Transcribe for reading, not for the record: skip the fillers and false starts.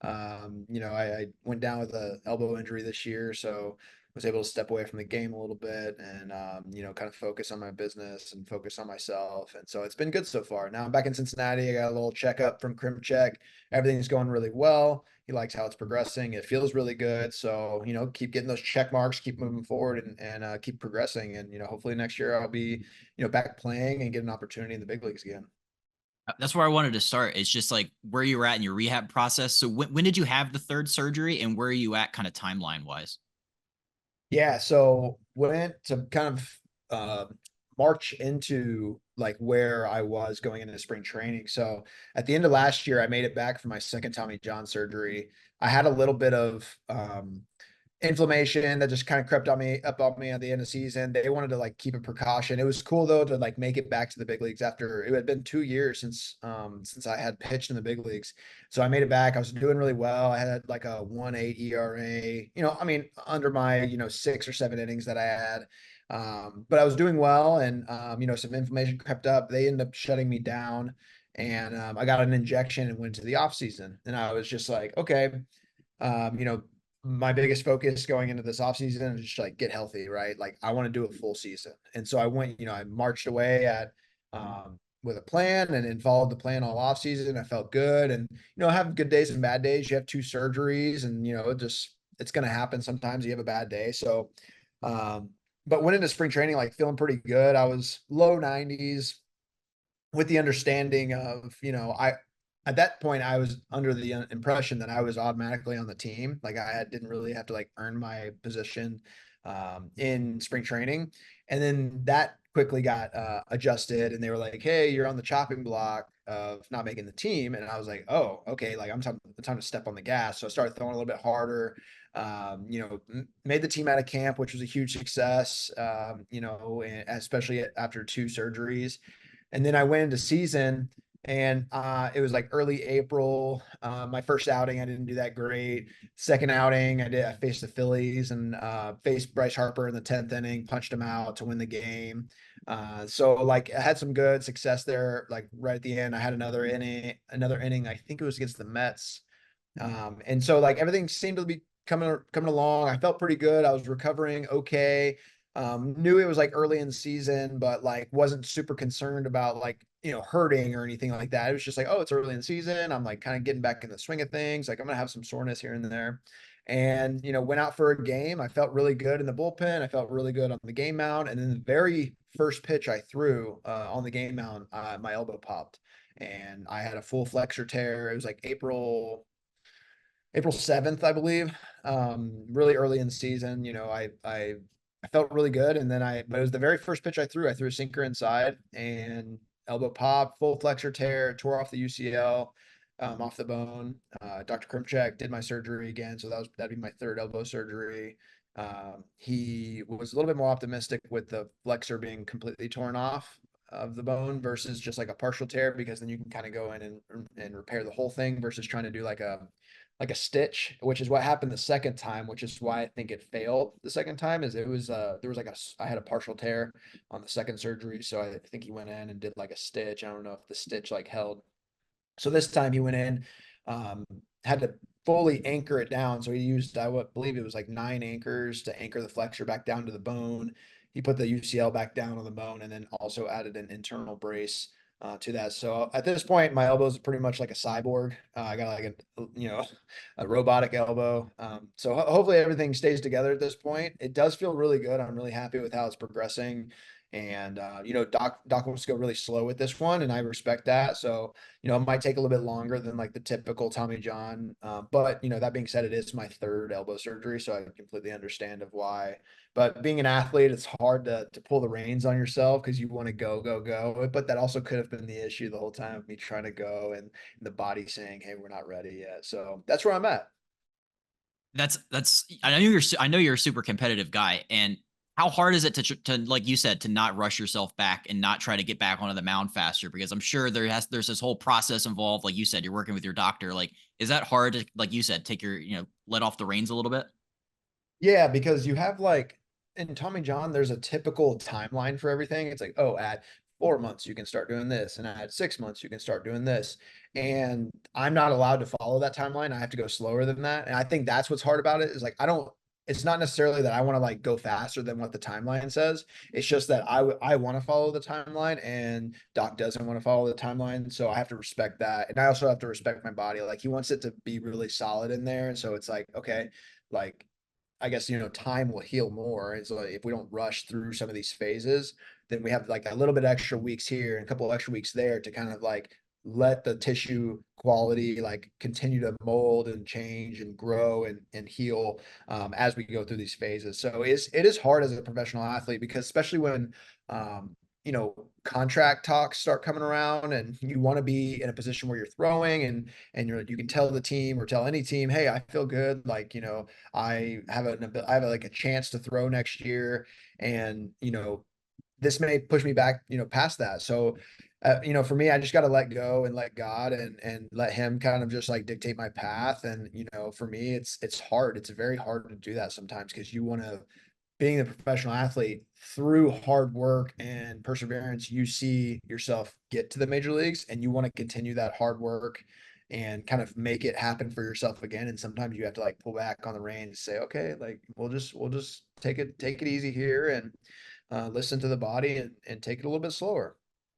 I went down with a elbow injury this year, so was able to step away from the game a little bit and kind of focus on my business and focus on myself. And so it's been good so far. Now I'm back in Cincinnati. I got a little checkup from Crim Check. Everything's going really well. He likes how it's progressing. It feels really good. So, keep getting those check marks, keep moving forward and keep progressing. And, hopefully next year I'll be, back playing and get an opportunity in the big leagues again. That's where I wanted to start. It's just like where you were at in your rehab process. So when did you have the third surgery and where are you at kind of timeline wise? Yeah, so went to kind of march into like where I was going into spring training. So at the end of last year, I made it back for my second Tommy John surgery. I had a little bit of inflammation that just kind of crept on me at the end of the season. They wanted to like keep a precaution. It was cool though to like make it back to the big leagues after it had been 2 years since I had pitched in the big leagues. So I made it back. I was doing really well. I had like a 1.8 ERA, I mean, under my, 6 or 7 innings that I had. But I was doing well and some inflammation crept up. They ended up shutting me down and I got an injection and went to the off season. And I was just like, okay, um, you know, my biggest focus going into this offseason is just like get healthy, right? Like I want to do a full season. And so I went, I marched away at with a plan and then followed the plan all off season. I felt good and I have good days and bad days. You have two surgeries and it's gonna happen sometimes you have a bad day. So but went into spring training like feeling pretty good. I was low 90s with the understanding of, I at that point I was under the impression that I was automatically on the team. Like didn't really have to like earn my position in spring training. And then that quickly got adjusted and they were like, hey, you're on the chopping block of not making the team. And I was like, oh, okay, like time to step on the gas. So I started throwing a little bit harder. Made the team out of camp, which was a huge success, especially after two surgeries. And then I went into season and it was like early April. My first outing, I didn't do that great. Second outing, I faced the Phillies and faced Bryce Harper in the 10th inning, punched him out to win the game. So like I had some good success there. Like right at the end, I had another inning. I think it was against the Mets. And so like everything seemed to be coming along. I felt pretty good. I was recovering okay. Knew it was like early in the season, but like wasn't super concerned about like, hurting or anything like that. It was just like, oh, it's early in the season. I'm like kind of getting back in the swing of things. Like I'm gonna have some soreness here and there. And went out for a game. I felt really good in the bullpen. I felt really good on the game mound. And then the very first pitch I threw on the game mound, my elbow popped and I had a full flexor tear. It was like April 7th, I believe. Really early in the season, I felt really good. And then but it was the very first pitch I threw. I threw a sinker inside and elbow pop, full flexor tear, tore off the UCL, off the bone. Dr. Krimchek did my surgery again. So that'd be my third elbow surgery. He was a little bit more optimistic with the flexor being completely torn off of the bone versus just like a partial tear, because then you can kind of go in and repair the whole thing versus trying to do like a stitch, which is what happened the second time, which is why I think it failed the second time. Is it was there was like I had a partial tear on the second surgery, so I think he went in and did like a stitch. I don't know if the stitch like held. So this time he went in, had to fully anchor it down. So he used I would believe it was like 9 anchors to anchor the flexor back down to the bone. He put the UCL back down on the bone and then also added an internal brace to that. So at this point, my elbow is pretty much like a cyborg. I got like a robotic elbow. So hopefully everything stays together at this point. It does feel really good. I'm really happy with how it's progressing. And Doc wants to go really slow with this one, and I respect that. So it might take a little bit longer than like the typical Tommy John. But that being said, it is my third elbow surgery, so I completely understand of why. But being an athlete, it's hard to pull the reins on yourself because you want to go, go, go. But that also could have been the issue the whole time of me trying to go and the body saying, "Hey, we're not ready yet." So that's where I'm at. That's I know you're a super competitive guy, and how hard is it to like you said to not rush yourself back and not try to get back onto the mound faster? Because I'm sure there's this whole process involved. Like you said, you're working with your doctor. Like, is that hard to, like you said, take your let off the reins a little bit? Yeah, because you have like in Tommy John, there's a typical timeline for everything. It's like, oh, at 4 months, you can start doing this. And at 6 months, you can start doing this. And I'm not allowed to follow that timeline. I have to go slower than that. And I think that's what's hard about it is like, I don't, it's not necessarily that I want to like go faster than what the timeline says. It's just that I want to follow the timeline and Doc doesn't want to follow the timeline. So I have to respect that. And I also have to respect my body. Like he wants it to be really solid in there. And so it's like, okay, like I guess, time will heal more. And so if we don't rush through some of these phases, then we have like a little bit extra weeks here and a couple extra weeks there to kind of like let the tissue quality like continue to mold and change and grow and heal as we go through these phases. So it is hard as a professional athlete because especially when um, contract talks start coming around and you want to be in a position where you're throwing and you can tell the team or tell any team, hey, I feel good. Like, I have like a chance to throw next year. And, this may push me back, past that. So, for me, I just got to let go and let God and let Him kind of just like dictate my path. And for me, it's hard. It's very hard to do that sometimes because you want to, being a professional athlete through hard work and perseverance, you see yourself get to the major leagues, and you want to continue that hard work and kind of make it happen for yourself again. And sometimes you have to like pull back on the reins and say, okay, like we'll just take it easy here and listen to the body and take it a little bit slower.